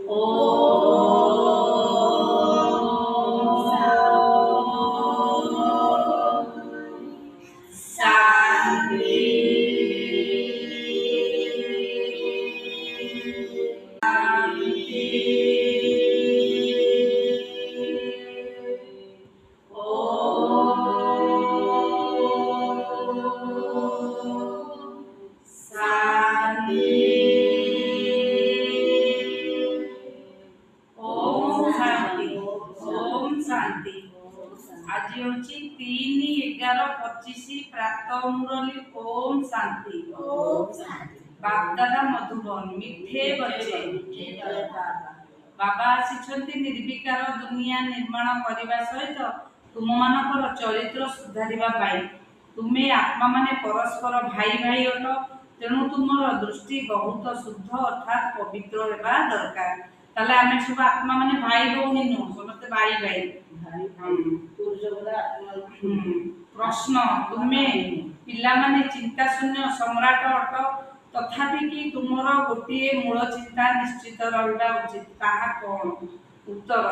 शांति। शांति। आज हूँ 3/11/25 प्रातः मुरली। ओम शांति। बापदादा मधुबन मिठे बच्चे बाबा आसी निर्विकार दुनिया निर्माण करने सहित तुम मानकर चरित्र सुधारिबा पाई। तुम्हें आत्मा माने परस्पर भाई भाई अट, तेणु तुमर दृष्टि बहुत शुद्ध अर्थात पवित्र होगा दरकार। ताले आमे सब आत्मा माने भाई भौणी नुह, समस्ते भाई भाई। प्रश्न, तुम्हें पिला माने चिंता शून्य सम्राट अट, तथापि कि तुमर गोटे मूल चिंता निश्चित रहा उचित, ताहा कौन? उत्तर,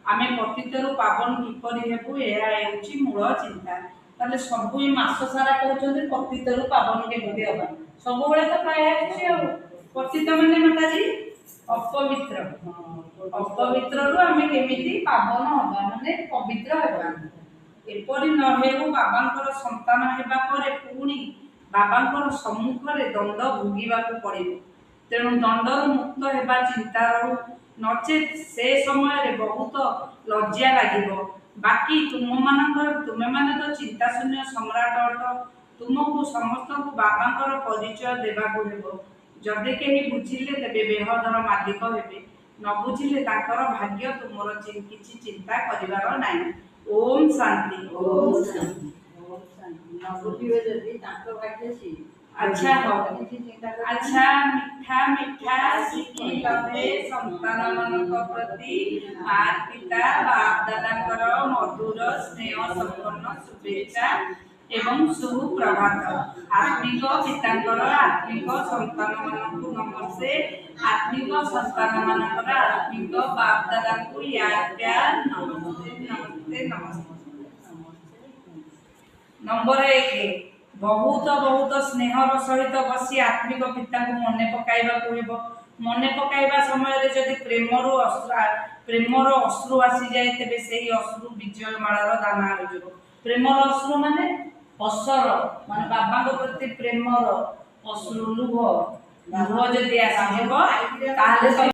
आमे पतितरु पावन किपरि हेबु एहा हेउची मूल चिंता। ताले सब मास सारा कहउछन्ते पतितरु पावन केमिति हेबा, सब बेले तो प्राय आछि। आ पतित माने माताजी अपवित्र, अपवित्ररु आमे केमिति पावन हेबा माने पवित्र हेबा। एपरि न हेबु बाबांकर संतान हेबा परे पुणी बाबांकर सम्मुखरे दंड भोगिबाकू पड़िबो। तेणु दंडरु मुक्त हेबा चिंता रहू, नचेत से समय रे बहुत लज्जा लागिबो। बाकी तुमे माने तो चिंता शून्य सम्राट अट, तुमको समस्त को बाबांकर परिचय देबाकू हेबो। जदि केही बुझिले तेबे बेहदर मालिक हेबे, न बुझिले ताकर भाग्य तुमर किछि चिंता करिवार नाही। ओम शांति। ओम शांति। न बुझिबे जदि ताकर भाग्य छी। अच्छा हो, अच्छा मिठा मिठा शिखी लभे संतान मानक प्रति माता पिता बाप दादाकर मधुर स्नेह संपन्न शुभेच्छा एवं सुप्रभात। आत्मिक पितांकर आत्मिक संतान मानकु नमस्ते, आत्मिक संतान मानकर आत्मिक बाप दादाकु याद प्यार नमस्ते नमस्ते नमस्ते। नंबर 1, बहुत बहुत स्नेहर सहित बसी आत्मिक पिता को मने पकाइबा हेबो। मने पकाइबा समय जदि प्रेमर अश्रु आसी जाए तेबे सेही अश्रु विजय मालार दाना हो जइबो। प्रेमर अश्रु माने असर माने बाबा को प्रति प्रेमर अश्रु लुह जदि आसी जइबो ताले